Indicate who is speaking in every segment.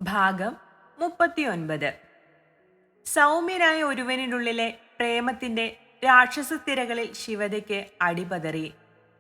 Speaker 1: ഭാഗം 39. സൗമ്യനായ ഒരുവനുള്ളിലെ പ്രേമത്തിന്റെ രാക്ഷസത്തിരകളിൽ ശിവതയ്ക്ക് അടിപതറി.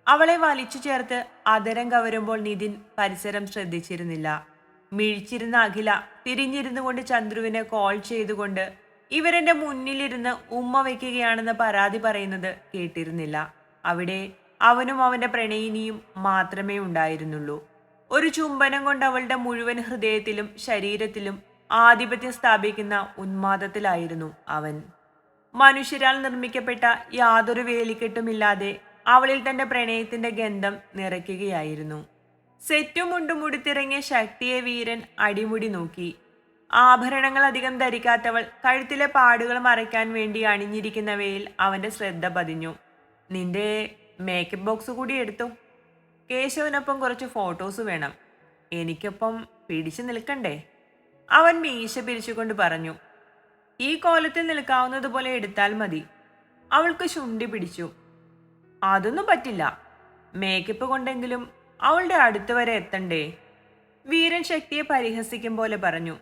Speaker 1: അവളെ വലിച്ചു ചേർത്ത് അതരം കവരുമ്പോൾ നിതിൻ പരിസരം ശ്രദ്ധിച്ചിരുന്നില്ല. മിഴിച്ചിരുന്ന അഖില തിരിഞ്ഞിരുന്നു കൊണ്ട് ചന്ദ്രുവിനെ കോൾ ചെയ്തുകൊണ്ട് ഇവരെന്റെ മുന്നിലിരുന്ന് ഉമ്മ വയ്ക്കുകയാണെന്ന് പരാതി പറയുന്നത് കേട്ടിരുന്നില്ല. അവിടെ അവനും അവന്റെ പ്രണയിനിയും മാത്രമേ ഉണ്ടായിരുന്നുള്ളൂ. ഒരു ചുംബനം കൊണ്ട് അവളുടെ മുഴുവൻ ഹൃദയത്തിലും ശരീരത്തിലും ആധിപത്യം സ്ഥാപിക്കുന്ന ഉന്മാദത്തിലായിരുന്നു അവൻ. മനുഷ്യരാൽ നിർമ്മിക്കപ്പെട്ട യാതൊരു വേലിക്കെട്ടുമില്ലാതെ അവളിൽ തന്റെ പ്രണയത്തിന്റെ ഗന്ധം നിറയ്ക്കുകയായിരുന്നു. സെറ്റും മുണ്ടും മുടിത്തിറങ്ങിയ ശക്തിയെ വീരൻ അടിമുടി നോക്കി. ആഭരണങ്ങൾ അധികം ധരിക്കാത്തവൾ കഴുത്തിലെ പാടുകൾ മറയ്ക്കാൻ വേണ്ടി അണിഞ്ഞിരിക്കുന്നവയിൽ അവന്റെ ശ്രദ്ധ പതിഞ്ഞു. നിന്റെ മേക്കപ്പ് ബോക്സ് കൂടി എടുത്തു. കേശവനൊപ്പം കുറച്ച് ഫോട്ടോസ് വേണം. എനിക്കൊപ്പം പിടിച്ചു നിൽക്കണ്ടേ? അവൻ മീശ പിരിച്ചുകൊണ്ട് പറഞ്ഞു. ഈ കോലത്തിൽ നിൽക്കാവുന്നതുപോലെ എടുത്താൽ മതി. അവൾക്ക് ശുണ്ടി പിടിച്ചു. അതൊന്നും പറ്റില്ല. മേക്കപ്പ് കൊണ്ടെങ്കിലും അവളുടെ അടുത്ത് വരെ എത്തണ്ടേ? വീരൻ ശക്തിയെ പരിഹസിക്കും പോലെ പറഞ്ഞു.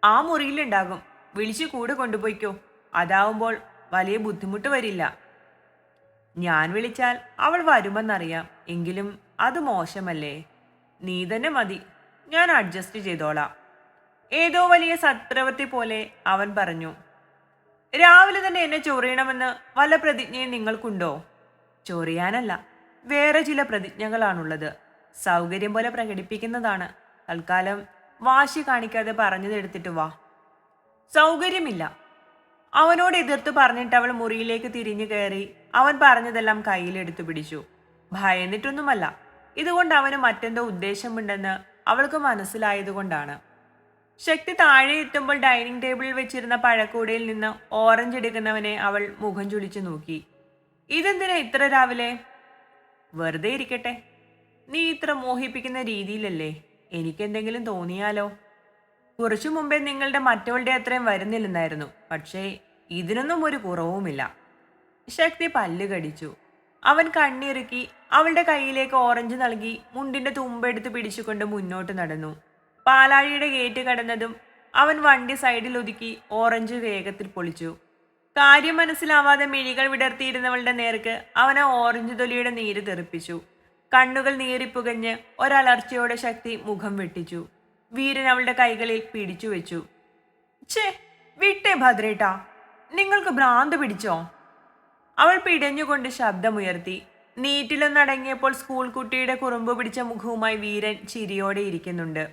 Speaker 1: ആ മുറിയിലുണ്ടാകും. വിളിച്ചു കൂടെ കൊണ്ടുപോയിക്കോ. അതാവുമ്പോൾ വലിയ ബുദ്ധിമുട്ട് വരില്ല. ഞാൻ വിളിച്ചാൽ അവൾ വരുമെന്നറിയാം. എങ്കിലും അത് മോശമല്ലേ? നീ തന്നെ മതി. ഞാൻ അഡ്ജസ്റ്റ് ചെയ്തോളാം. ഏതോ വലിയ സത്പ്രവൃത്തി പോലെ അവൻ പറഞ്ഞു. രാവിലെ തന്നെ എന്നെ ചൊറിയണമെന്ന് വല്ല പ്രതിജ്ഞയും നിങ്ങൾക്കുണ്ടോ? ചൊറിയാനല്ല, വേറെ ചില പ്രതിജ്ഞകളാണുള്ളത്. സൗകര്യം പോലെ പ്രകടിപ്പിക്കുന്നതാണ്. തൽക്കാലം വാശി കാണിക്കാതെ പറഞ്ഞതെടുത്തിട്ട് വാ. സൗകര്യമില്ല. അവനോട് എതിർത്ത് പറഞ്ഞിട്ട് അവൾ മുറിയിലേക്ക് തിരിഞ്ഞു കയറി. അവൻ പറഞ്ഞതെല്ലാം കയ്യിലെടുത്തു പിടിച്ചു. ഭയന്നിട്ടൊന്നുമല്ല. ഇതുകൊണ്ട് അവന് മറ്റെന്തോ ഉദ്ദേശമുണ്ടെന്ന് അവൾക്ക് മനസ്സിലായതുകൊണ്ടാണ്. ശക്തി താഴെ എത്തുമ്പോൾ ഡൈനിങ് ടേബിളിൽ വെച്ചിരുന്ന പഴക്കൂടയിൽ നിന്ന് ഓറഞ്ച് എടുക്കുന്നവനെ അവൾ മുഖം ചുളിച്ചു നോക്കി. ഇതെന്തിനാ ഇത്ര രാവിലെ? വെറുതെ ഇരിക്കട്ടെ. നീ ഇത്ര മോഹിപ്പിക്കുന്ന രീതിയിലല്ലേ. എനിക്കെന്തെങ്കിലും തോന്നിയാലോ? കുറച്ചു മുമ്പേ നിങ്ങളുടെ മറ്റവളുടെ അത്രയും വരുന്നില്ലെന്നായിരുന്നു. പക്ഷേ ഇതിനൊന്നും ഒരു കുറവുമില്ല. ശക്തി പല്ല് കടിച്ചു. അവൻ കണ്ണിറുക്കി അവളുടെ കയ്യിലേക്ക് ഓറഞ്ച് നൽകി മുണ്ടിന്റെ തുമ്പെടുത്ത് പിടിച്ചുകൊണ്ട് മുന്നോട്ട് നടന്നു. പാലാഴിയുടെ ഗേറ്റ് കടന്നതും അവൻ വണ്ടി സൈഡിൽ ഒതുക്കി ഓറഞ്ച് വേഗത്തിൽ പൊളിച്ചു. കാര്യം മനസ്സിലാവാതെ മിഴികൾ വിടർത്തിയിരുന്നവളുടെ നേർക്ക് അവൻ ആ ഓറഞ്ച് തൊലിയുടെ നീര് തെറിപ്പിച്ചു. കണ്ണുകൾ നീറിപ്പുകഞ്ഞ് ഒരലർച്ചയോടെ ശക്തി മുഖം വെട്ടിച്ചു. വീരൻ അവളുടെ കൈകളിൽ പിടിച്ചു വെച്ചു. ഛേ, വിട്ടേ ഭദ്രേട്ടാ. നിങ്ങൾക്ക് ഭ്രാന്ത് പിടിച്ചോ? അവൾ പിടഞ്ഞുകൊണ്ട് ശബ്ദമുയർത്തി. നീറ്റിലൊന്നടങ്ങിയപ്പോൾ സ്കൂൾ കുട്ടിയുടെ കുറുമ്പ് പിടിച്ച മുഖവുമായി വീരൻ ചിരിയോടെ ഇരിക്കുന്നുണ്ട്.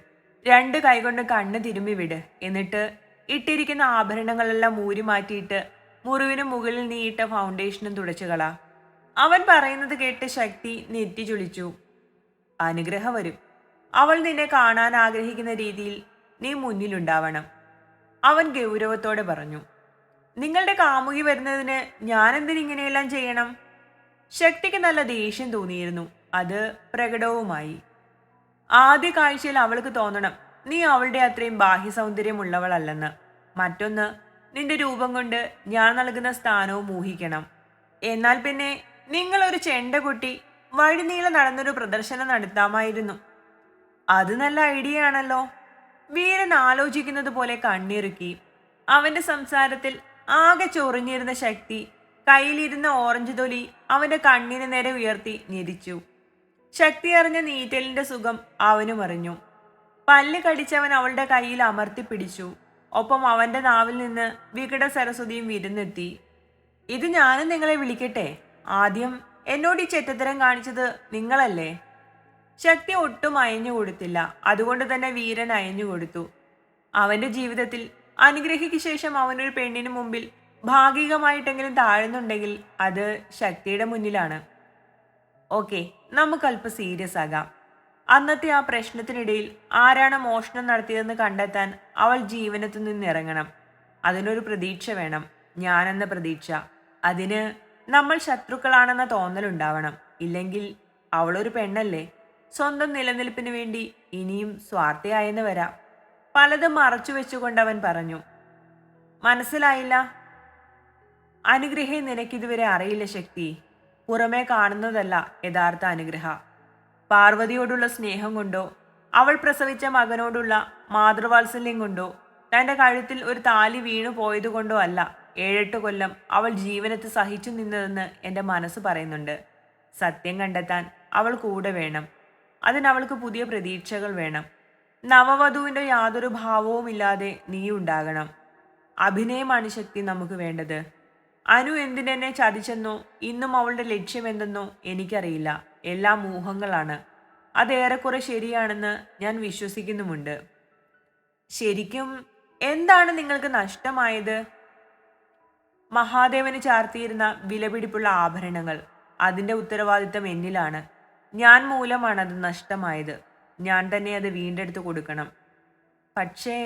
Speaker 1: രണ്ട് കൈകൊണ്ട് കണ്ണ് തിരുമ്പി വിട്. എന്നിട്ട് ഇട്ടിരിക്കുന്ന ആഭരണങ്ങളെല്ലാം ഊരി മാറ്റിയിട്ട് മുറിവിന് മുകളിൽ നീയിട്ട ഫൗണ്ടേഷനും തുടച്ചുകളാ. അവൻ പറയുന്നത് കേട്ട് ശക്തി നെറ്റി ചുളിച്ചു. അനുഗ്രഹം വരും. അവൾ നിന്നെ കാണാൻ ആഗ്രഹിക്കുന്ന രീതിയിൽ നീ മുന്നിലുണ്ടാവണം. അവൻ ഗൗരവത്തോടെ പറഞ്ഞു. നിങ്ങളുടെ കാമുകി വരുന്നതിന് ഞാൻ എന്തിനിങ്ങനെയെല്ലാം ചെയ്യണം? ശക്തിക്ക് നല്ല ദേഷ്യം തോന്നിയിരുന്നു. അത് പ്രകടവുമായി. ആദ്യ കാഴ്ചയിൽ അവൾക്ക് തോന്നണം നീ അവളുടെ അത്രയും ബാഹ്യ സൗന്ദര്യമുള്ളവളല്ലെന്ന്. മറ്റൊന്ന്, നിന്റെ രൂപം കൊണ്ട് ഞാൻ നൽകുന്ന സ്ഥാനവും ഊഹിക്കണം. എന്നാൽ പിന്നെ നിങ്ങളൊരു ചെണ്ട കുട്ടി വഴിനീളെ നടന്നൊരു പ്രദർശനം നടത്താമായിരുന്നു. അത് നല്ല ഐഡിയ ആണല്ലോ. വീരൻ ആലോചിക്കുന്നത് പോലെ കണ്ണിറുക്കി. അവന്റെ സംസാരത്തിൽ ആകെ ചൊറിഞ്ഞിരുന്ന ശക്തി കയ്യിലിരുന്ന ഓറഞ്ച് തൊലി അവന്റെ കണ്ണിന് നേരെ ഉയർത്തി ഞെരിച്ചു. ശക്തി അറിഞ്ഞ നീറ്റലിന്റെ സുഖം അവനും അറിഞ്ഞു. പല്ല് കടിച്ചവൻ അവളുടെ കയ്യിൽ അമർത്തി പിടിച്ചു. ഒപ്പം അവന്റെ നാവിൽ നിന്ന് വികട സരസ്വതിയും വിരുന്നെത്തി. ഇത് ഞാനും നിങ്ങളെ വിളിക്കട്ടെ? ആദ്യം എന്നോട് ഈ ചെറ്റത്തരം കാണിച്ചത് നിങ്ങളല്ലേ? ശക്തി ഒട്ടും അയഞ്ഞു കൊടുത്തില്ല. അതുകൊണ്ട് തന്നെ വീരൻ അയഞ്ഞു കൊടുത്തു. അവന്റെ ജീവിതത്തിൽ അനുഗ്രഹിക്ക് ശേഷം അവനൊരു പെണ്ണിന് മുമ്പിൽ ഭാഗികമായിട്ടെങ്കിലും താഴുന്നുണ്ടെങ്കിൽ അത് ശക്തിയുടെ മുന്നിലാണ്. ഓക്കെ, നമുക്കല്പം സീരിയസ് ആകാം. അന്നത്തെ ആ പ്രശ്നത്തിനിടയിൽ ആരാണ് മോഷണം നടത്തിയതെന്ന് കണ്ടെത്താൻ അവൾ ജീവനത്തു നിന്നിറങ്ങണം. അതിനൊരു പ്രതീക്ഷ വേണം. ഞാനെന്ന പ്രതീക്ഷ. അതിന് നമ്മൾ ശത്രുക്കളാണെന്ന തോന്നലുണ്ടാവണം. ഇല്ലെങ്കിൽ അവളൊരു പെണ്ണല്ലേ. സ്വന്തം നിലനിൽപ്പിന് വേണ്ടി ഇനിയും സ്വാർത്ഥയായെന്ന് വരാം. പലതും മറച്ചു വെച്ചുകൊണ്ട് അവൻ പറഞ്ഞു. മനസ്സിലായില്ല? അനുഗ്രഹം നിനക്കിതുവരെ അറിയില്ല ശക്തി. പുറമേ കാണുന്നതല്ല യഥാർത്ഥ അനുഗ്രഹ. പാർവതിയോടുള്ള സ്നേഹം കൊണ്ടോ അവൾ പ്രസവിച്ച മകനോടുള്ള മാതൃവാത്സല്യം കൊണ്ടോ തന്റെ കഴുത്തിൽ ഒരു താലി വീണു പോയതുകൊണ്ടോ അല്ല 7-8 കൊല്ലം അവൾ ജീവനത്ത് സഹിച്ചു നിന്നതെന്ന് എൻ്റെ മനസ്സ് പറയുന്നുണ്ട്. സത്യം കണ്ടെത്താൻ അവൾ കൂടെ വേണം. അതിനവൾക്ക് പുതിയ പ്രതീക്ഷകൾ വേണം. നവവധുവിൻ്റെ യാതൊരു ഭാവവുമില്ലാതെ നീ ഉണ്ടാകണം. അഭിനയമാണ് ശക്തി നമുക്ക് വേണ്ടത്. അനു എന്തിനെന്നെ ചതിച്ചെന്നോ ഇന്നും അവളുടെ ലക്ഷ്യമെന്തെന്നോ എനിക്കറിയില്ല. എല്ലാം ഊഹങ്ങളാണ്. അതേറെക്കുറെ ശരിയാണെന്ന് ഞാൻ വിശ്വസിക്കുന്നുമുണ്ട്. ശരിക്കും എന്താണ് നിങ്ങൾക്ക് നഷ്ടമായത്? മഹാദേവന് ചാർത്തിയിരുന്ന വിലപിടിപ്പുള്ള ആഭരണങ്ങൾ. അതിൻ്റെ ഉത്തരവാദിത്തം എന്നിലാണ്. ഞാൻ മൂലമാണ് അത് നഷ്ടമായത്. ഞാൻ തന്നെ അത് വീണ്ടെടുത്ത് കൊടുക്കണം. പക്ഷേ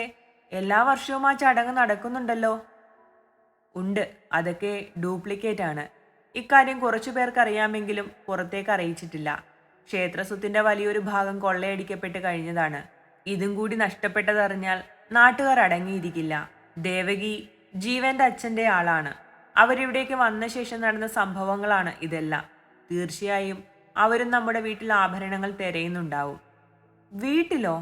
Speaker 1: എല്ലാ വർഷവും ആ ചടങ്ങ് നടക്കുന്നുണ്ടല്ലോ. ഉണ്ട്, അതൊക്കെ ഡ്യൂപ്ലിക്കേറ്റ് ആണ്. ഇക്കാര്യം കുറച്ചു പേർക്ക് അറിയാമെങ്കിലും പുറത്തേക്ക് അറിയിച്ചിട്ടില്ല. ക്ഷേത്രസ്വത്തിന്റെ വലിയൊരു ഭാഗം കൊള്ളയടിക്കപ്പെട്ട് കഴിഞ്ഞതാണ്. ഇതും കൂടി നഷ്ടപ്പെട്ടതറിഞ്ഞാൽ നാട്ടുകാർ അടങ്ങിയിരിക്കില്ല. ദേവകി ജീവന്റെ അച്ഛൻ്റെ ആളാണ്. അവരിവിടേക്ക് വന്ന ശേഷം നടന്ന സംഭവങ്ങളാണ് ഇതെല്ലാം. തീർച്ചയായും അവരും നമ്മുടെ വീട്ടിൽ ആഭരണങ്ങൾ തിരയുന്നുണ്ടാവും. വീട്ടിലോ?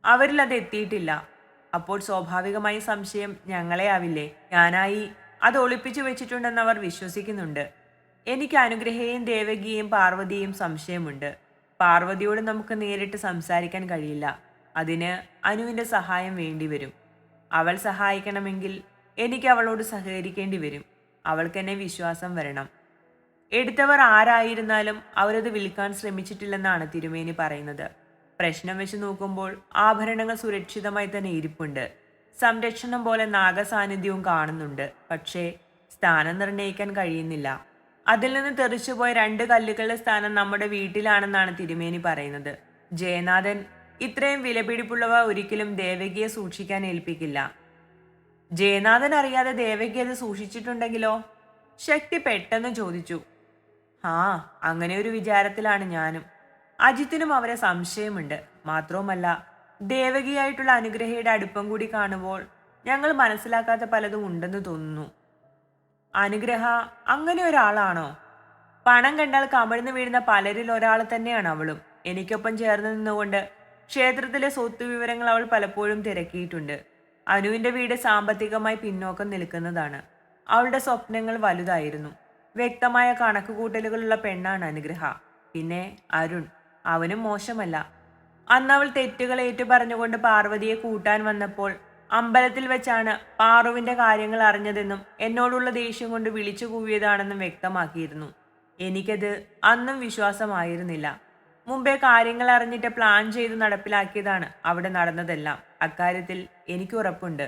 Speaker 1: അവരിൽ അത് എത്തിയിട്ടില്ല. അപ്പോൾ സ്വാഭാവികമായി സംശയം ഞങ്ങളെ ആവില്ലേ? ഞാനായി അത് ഒളിപ്പിച്ചു വെച്ചിട്ടുണ്ടെന്ന് അവർ വിശ്വസിക്കുന്നുണ്ട്. എനിക്ക് അനുഗ്രഹയെയും ദേവകിയെയും പാർവതിയെയും സംശയമുണ്ട്. പാർവതിയോട് നമുക്ക് നേരിട്ട് സംസാരിക്കാൻ കഴിയില്ല. അതിന് അനുവിൻ്റെ സഹായം വേണ്ടിവരും. അവൾ സഹായിക്കണമെങ്കിൽ എനിക്ക് അവളോട് സഹകരിക്കേണ്ടി വരും. അവൾക്കെന്നെ വിശ്വാസം വരണം. എടുത്തവർ ആരായിരുന്നാലും അവരത് വിൽക്കാൻ ശ്രമിച്ചിട്ടില്ലെന്നാണ് തിരുമേനി പറയുന്നത്. പ്രശ്നം വെച്ച് നോക്കുമ്പോൾ ആഭരണങ്ങൾ സുരക്ഷിതമായി തന്നെ ഇരിപ്പുണ്ട്. സംരക്ഷണം പോലെ നാഗസാന്നിധ്യവും കാണുന്നുണ്ട്. പക്ഷേ സ്ഥാനം നിർണ്ണയിക്കാൻ കഴിയുന്നില്ല. അതിൽ നിന്ന് തെറിച്ചുപോയ 2 കല്ലുകളുടെ സ്ഥാനം നമ്മുടെ വീട്ടിലാണെന്നാണ് തിരുമേനി പറയുന്നത്. ജയനാഥൻ ഇത്രയും വിലപിടിപ്പുള്ളവ ഒരിക്കലും ദേവകിയെ സൂക്ഷിക്കാൻ ഏൽപ്പിക്കില്ല. ജയനാഥൻ അറിയാതെ ദേവകി അത് സൂക്ഷിച്ചിട്ടുണ്ടെങ്കിലോ? ശക്തി പെട്ടെന്ന് ചോദിച്ചു. അങ്ങനെ ഒരു വിചാരത്തിലാണ് ഞാനും. അജിത്തിനും അവരെ സംശയമുണ്ട്. മാത്രവുമല്ല, ദേവകിയായിട്ടുള്ള അനുഗ്രഹയുടെ അടുപ്പം കൂടി കാണുമ്പോൾ ഞങ്ങൾ മനസ്സിലാക്കാത്ത പലതും ഉണ്ടെന്ന് തോന്നുന്നു. അനുഗ്രഹ അങ്ങനെ ഒരാളാണോ? പണം കണ്ടാൽ കമിഴ്ന്നു വീഴുന്ന പലരിൽ ഒരാൾ തന്നെയാണ് അവളും. എനിക്കൊപ്പം ചേർന്ന് നിന്നുകൊണ്ട് ക്ഷേത്രത്തിലെ സ്വത്ത് വിവരങ്ങൾ അവൾ പലപ്പോഴും തിരക്കിയിട്ടുണ്ട്. അനുവിൻ്റെ വീട് സാമ്പത്തികമായി പിന്നോക്കം നിൽക്കുന്നതാണ്. അവളുടെ സ്വപ്നങ്ങൾ വലുതായിരുന്നു. വ്യക്തമായ കണക്കുകൂട്ടലുകളുള്ള പെണ്ണാണ് അനുഗ്രഹ. പിന്നെ അരുൺ, അവനും മോശമല്ല. അന്ന് അവൾ തെറ്റുകൾ ഏറ്റുപറഞ്ഞുകൊണ്ട് പാർവതിയെ കൂട്ടാൻ വന്നപ്പോൾ അമ്പലത്തിൽ വെച്ചാണ് പാറുവിന്റെ കാര്യങ്ങൾ അറിഞ്ഞതെന്നും എന്നോടുള്ള ദേഷ്യം കൊണ്ട് വിളിച്ചു കൂവിയതാണെന്നും വ്യക്തമാക്കിയിരുന്നു. എനിക്കത് അന്നും വിശ്വാസമായിരുന്നില്ല. മുമ്പേ കാര്യങ്ങൾ അറിഞ്ഞിട്ട് പ്ലാൻ ചെയ്ത് നടപ്പിലാക്കിയതാണ് അവിടെ നടന്നതെല്ലാം. അക്കാര്യത്തിൽ എനിക്ക് ഉറപ്പുണ്ട്.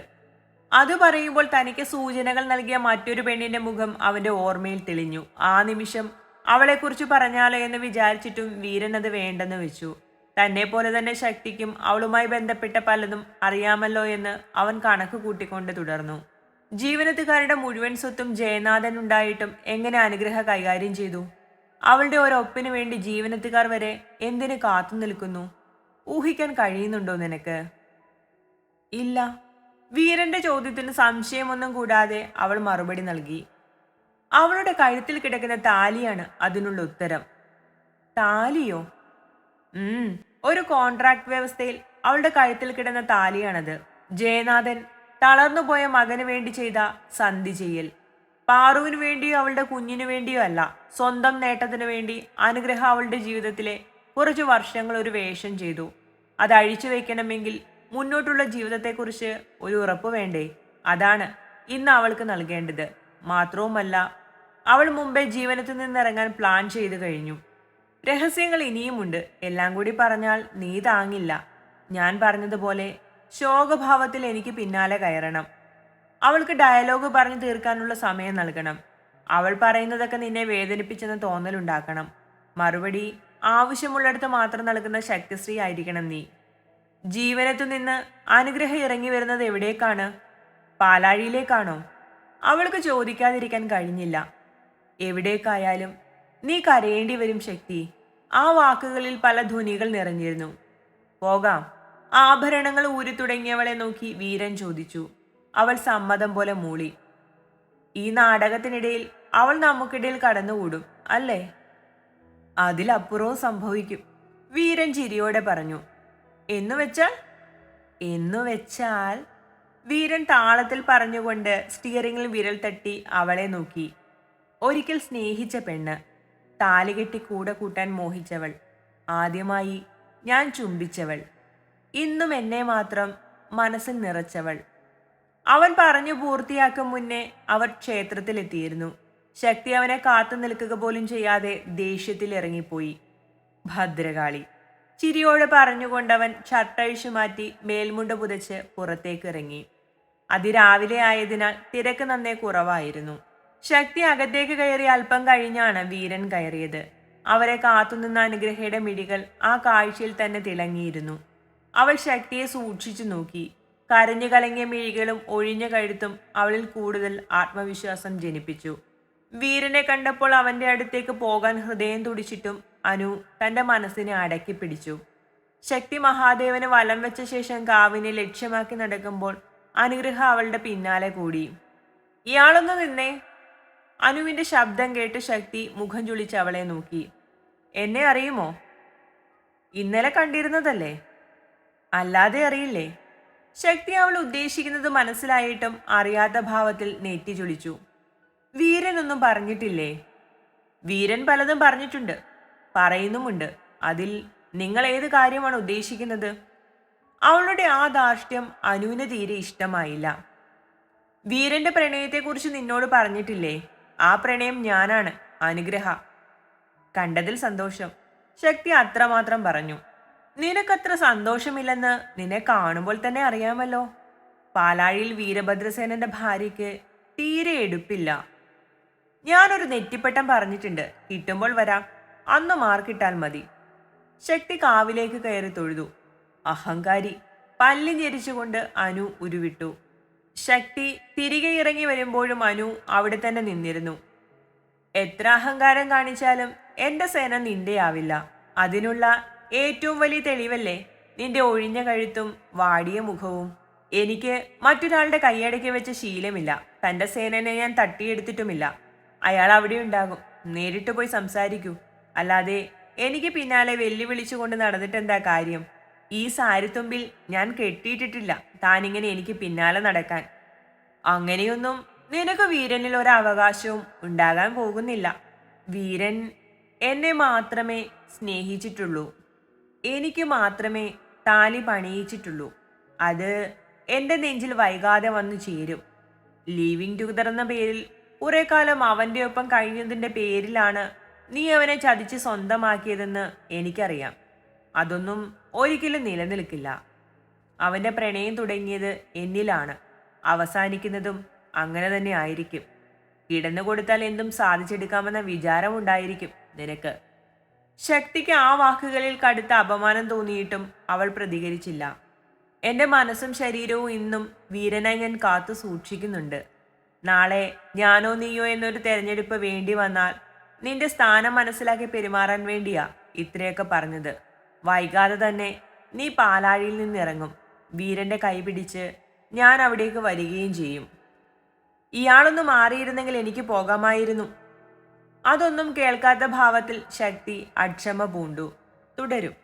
Speaker 1: അത് പറയുമ്പോൾ തനിക്ക് സൂചനകൾ നൽകിയ മറ്റൊരു പെണ്ണിന്റെ മുഖം അവന്റെ ഓർമ്മയിൽ തെളിഞ്ഞു. ആ നിമിഷം അവളെക്കുറിച്ച് പറഞ്ഞാലോ എന്ന് വിചാരിച്ചിട്ടും വീരൻ അത് വേണ്ടെന്ന് വെച്ചു. തന്നെ പോലെ തന്നെ ശക്തിക്കും അവളുമായി ബന്ധപ്പെട്ട പലതും അറിയാമല്ലോ എന്ന് അവൻ കണക്ക് കൂട്ടിക്കൊണ്ട് തുടർന്നു. ജീവനത്തുകാരുടെ മുഴുവൻ സ്വത്തും ജയനാഥൻ ഉണ്ടായിട്ടും എങ്ങനെ അനുഗ്രഹ കൈകാര്യം ചെയ്തു? അവളുടെ ഒരൊപ്പിന് വേണ്ടി ജീവനത്തുകാർ വരെ എന്തിനു കാത്തു നിൽക്കുന്നു? ഊഹിക്കാൻ കഴിയുന്നുണ്ടോ നിനക്ക്? ഇല്ല. വീരന്റെ ചോദ്യത്തിന് സംശയമൊന്നും കൂടാതെ അവൾ മറുപടി നൽകി. അവളുടെ കഴുത്തിൽ കിടക്കുന്ന താലിയാണ് അതിനുള്ള ഉത്തരം. താലിയോ? ഒരു കോൺട്രാക്ട് വ്യവസ്ഥയിൽ അവളുടെ കഴുത്തിൽ കിടന്ന താലിയാണത്. ജയനാഥൻ തളർന്നുപോയ മകന് വേണ്ടി ചെയ്ത സന്ധി ചെയ്യൽ. പാറുവിന് വേണ്ടിയോ അവളുടെ കുഞ്ഞിനു വേണ്ടിയോ അല്ല. സ്വന്തം നേട്ടത്തിനു വേണ്ടി അനുഗ്രഹം അവളുടെ ജീവിതത്തിലെ കുറച്ചു വർഷങ്ങൾ ഒരു വേഷം ചെയ്തു. അത് അഴിച്ചു വെക്കണമെങ്കിൽ മുന്നോട്ടുള്ള ജീവിതത്തെക്കുറിച്ച് ഒരു ഉറപ്പ് വേണ്ടേ? അതാണ് ഇന്ന് അവൾക്ക് നൽകേണ്ടത്. മാത്രവുമല്ല, അവൾ മുമ്പേ ജീവനത്തിൽ നിന്നിറങ്ങാൻ പ്ലാൻ ചെയ്തു കഴിഞ്ഞു. രഹസ്യങ്ങൾ ഇനിയുമുണ്ട്. എല്ലാം കൂടി പറഞ്ഞാൽ നീ താങ്ങില്ല. ഞാൻ പറഞ്ഞതുപോലെ ശോകഭാവത്തിൽ എനിക്ക് പിന്നാലെ കയറണം. അവൾക്ക് ഡയലോഗ് പറഞ്ഞു തീർക്കാനുള്ള സമയം നൽകണം. അവൾ പറയുന്നതൊക്കെ നിന്നെ വേദനിപ്പിച്ചെന്ന് തോന്നലുണ്ടാക്കണം. മറുപടി ആവശ്യമുള്ളിടത്ത് മാത്രം നൽകുന്ന ശക്തിശ്രീ ആയിരിക്കണം നീ. ജീവനത്തു നിന്ന് അനുഗ്രഹം ഇറങ്ങി വരുന്നത് എവിടേക്കാണ്? പാലാഴിയിലേക്കാണോ? അവൾക്ക് ചോദിക്കാതിരിക്കാൻ കഴിഞ്ഞില്ല. എവിടേക്കായാലും നീ കരയേണ്ടി വരും ശക്തി. ആ വാക്കുകളിൽ പല ധ്വനികൾ നിറഞ്ഞിരുന്നു. പോകാം. ആഭരണങ്ങൾ ഊരി തുടങ്ങിയവളെ നോക്കി വീരൻ ചോദിച്ചു. അവൾ സമ്മതം പോലെ മൂളി. ഈ നാടകത്തിനിടയിൽ അവൾ നമുക്കിടയിൽ കടന്നുകൂടും അല്ലേ? അതിലപ്പുറവും സംഭവിക്കും, വീരൻ ചിരിയോടെ പറഞ്ഞു. എന്നുവെച്ചാൽ? എന്നുവെച്ചാൽ വീരൻ താളത്തിൽ പറഞ്ഞുകൊണ്ട് സ്റ്റിയറിംഗിൽ വിരൽ തട്ടി അവളെ നോക്കി. ഒരിക്കൽ സ്നേഹിച്ച പെണ്ണ്, താലികെട്ടി കൂടെ കൂട്ടാൻ മോഹിച്ചവൾ, ആദ്യമായി ഞാൻ ചുംബിച്ചവൾ, ഇന്നും എന്നെ മാത്രം മനസ്സിൽ നിറച്ചവൾ. അവൻ പറഞ്ഞു പൂർത്തിയാക്കും മുന്നേ അവർ ക്ഷേത്രത്തിലെത്തിയിരുന്നു. ശക്തി അവനെ കാത്തു നിൽക്കുക പോലും ചെയ്യാതെ ദേഷ്യത്തിൽ ഇറങ്ങിപ്പോയി. ഭദ്രകാളി, ചിരിയോടെ പറഞ്ഞുകൊണ്ടവൻ ഷർട്ടഴിച്ചു മാറ്റി മേൽമുണ്ട് പുതച്ച് പുറത്തേക്ക് ഇറങ്ങി. അതിരാവിലെ ആയതിനാൽ തിരക്ക് നന്നേ കുറവായിരുന്നു. ശക്തി അകത്തേക്ക് കയറി അല്പം കഴിഞ്ഞാണ് വീരൻ കയറിയത്. അവരെ കാത്തുനിന്ന അനുഗ്രഹയുടെ മിഴികൾ ആ കാഴ്ചയിൽ തന്നെ തിളങ്ങിയിരുന്നു. അവൾ ശക്തിയെ സൂക്ഷിച്ചു നോക്കി. കരഞ്ഞു കലങ്ങിയ മിഴികളും ഒഴിഞ്ഞ കഴുത്തും അവളിൽ കൂടുതൽ ആത്മവിശ്വാസം ജനിപ്പിച്ചു. വീരനെ കണ്ടപ്പോൾ അവന്റെ അടുത്തേക്ക് പോകാൻ ഹൃദയം തുടിച്ചിട്ടും അനു തന്റെ മനസ്സിനെ അടക്കി പിടിച്ചു. ശക്തി മഹാദേവന് വലം വെച്ച ശേഷം കാവിനെ ലക്ഷ്യമാക്കി നടക്കുമ്പോൾ അനുഗ്രഹ അവളുടെ പിന്നാലെ കൂടി. ഇയാളൊന്ന് നിന്നേ. അനുവിന്റെ ശബ്ദം കേട്ട് ശക്തി മുഖം ചുളിച്ച് അവളെ നോക്കി. എന്നെ അറിയുമോ? ഇന്നലെ കണ്ടിരുന്നതല്ലേ? അല്ലാതെ അറിയില്ലേ? ശക്തി അവൾ ഉദ്ദേശിക്കുന്നത് മനസ്സിലായിട്ടും അറിയാത്ത ഭാവത്തിൽ നെറ്റി ചുളിച്ചു. വീരനൊന്നും പറഞ്ഞിട്ടില്ലേ? വീരൻ പലതും പറഞ്ഞിട്ടുണ്ട്, പറയുന്നുമുണ്ട്. അതിൽ നിങ്ങൾ ഏത് കാര്യമാണ് ഉദ്ദേശിക്കുന്നത്? അവളുടെ ആ ധാർഷ്ട്യം അനുവിന് തീരെ ഇഷ്ടമായില്ല. വീരന്റെ പ്രണയത്തെക്കുറിച്ച് നിന്നോട് പറഞ്ഞിട്ടില്ലേ? ആ പ്രണയം ഞാനാണ്, അനുഗ്രഹ. കണ്ടതിൽ സന്തോഷം, ശക്തി അത്രമാത്രം പറഞ്ഞു. നിനക്കത്ര സന്തോഷമില്ലെന്ന് നിന്നെ കാണുമ്പോൾ തന്നെ അറിയാമല്ലോ. പാലാഴിയിൽ വീരഭദ്രസേനന്റെ ഭാര്യയ്ക്ക് തീരെ എടുപ്പില്ല. ഞാനൊരു നെറ്റിപ്പട്ടം പറഞ്ഞിട്ടുണ്ട്, കിട്ടുമ്പോൾ വരാം, അന്ന് മാർക്കിട്ടാൽ മതി. ശക്തി കാവിലേക്ക് കയറി തൊഴുതു. അഹങ്കാരി, പല്ലും ഞെരിച്ചുകൊണ്ട് അനു ഉരുവിട്ടു. ശക്തി തിരികെ ഇറങ്ങി വരുമ്പോഴും അനു അവിടെ തന്നെ നിന്നിരുന്നു. എത്ര അഹങ്കാരം കാണിച്ചാലും എന്റെ സേന നിന്റെയാവില്ല. അതിനുള്ള ഏറ്റവും വലിയ തെളിവല്ലേ നിന്റെ ഒഴിഞ്ഞ കഴുത്തും വാടിയ മുഖവും. എനിക്ക് മറ്റൊരാളുടെ കൈയടക്കി വെച്ച ശീലമില്ല. തന്റെ സേനനെ ഞാൻ തട്ടിയെടുത്തിട്ടുമില്ല. അയാൾ അവിടെ ഉണ്ടാകും, നേരിട്ട് പോയി സംസാരിക്കൂ. അല്ലാതെ എനിക്ക് പിന്നാലെ വെല്ലുവിളിച്ചുകൊണ്ട് നടന്നിട്ടെന്താ കാര്യം? ഈ സാരിത്തുമ്പിൽ ഞാൻ കെട്ടിയിട്ടിട്ടില്ല താനിങ്ങനെ എനിക്ക് പിന്നാലെ നടക്കാൻ. അങ്ങനെയൊന്നും നിനക്ക് വീരനിൽ ഒരവകാശവും ഉണ്ടാകാൻ പോകുന്നില്ല. വീരൻ എന്നെ മാത്രമേ സ്നേഹിച്ചിട്ടുള്ളൂ. എനിക്ക് മാത്രമേ താലി പണിയിച്ചിട്ടുള്ളൂ. അത് എൻ്റെ നെഞ്ചിൽ വൈകാതെ വന്നു ചേരും. ലീവിങ് ടുഗദർ എന്ന പേരിൽ കുറെ കാലം അവൻ്റെ ഒപ്പം കഴിഞ്ഞതിൻ്റെ പേരിലാണ് നീ അവനെ ചതിച്ച് സ്വന്തമാക്കിയതെന്ന് എനിക്കറിയാം. അതൊന്നും ഒരിക്കലും നിലനിൽക്കില്ല. അവൻ്റെ പ്രണയം തുടങ്ങിയത് എന്നിലാണ്, അവസാനിക്കുന്നതും അങ്ങനെ തന്നെ ആയിരിക്കും. കിടന്നു കൊടുത്താൽ എന്തും സാധിച്ചെടുക്കാമെന്ന വിചാരമുണ്ടായിരിക്കും നിനക്ക്. ശക്തിക്ക് ആ വാക്കുകളിൽ കടുത്ത അപമാനം തോന്നിയിട്ടും അവൾ പ്രതികരിച്ചില്ല. എൻ്റെ മനസ്സും ശരീരവും ഇന്നും വീരനായി ഞാൻ കാത്തു സൂക്ഷിക്കുന്നുണ്ട്. നാളെ ഞാനോ നീയോ എന്നൊരു തെരഞ്ഞെടുപ്പ് വേണ്ടി വന്നാൽ നിന്റെ സ്ഥാനം മനസ്സിലാക്കി പെരുമാറാൻ വേണ്ടിയാ ഇത്രയൊക്കെ പറഞ്ഞത്. വൈകാതെ തന്നെ നീ പാലാഴിയിൽ നിന്നിറങ്ങും. വീരന്റെ കൈ പിടിച്ച് ഞാൻ അവിടേക്ക് വരികയും ചെയ്യും. ഇയാളൊന്ന് മാറിയിരുന്നെങ്കിൽ എനിക്ക് പോകാമായിരുന്നു. അതൊന്നും കേൾക്കാത്ത ഭാവത്തിൽ ശക്തി അക്ഷമ പൂണ്ടു. തുടരും.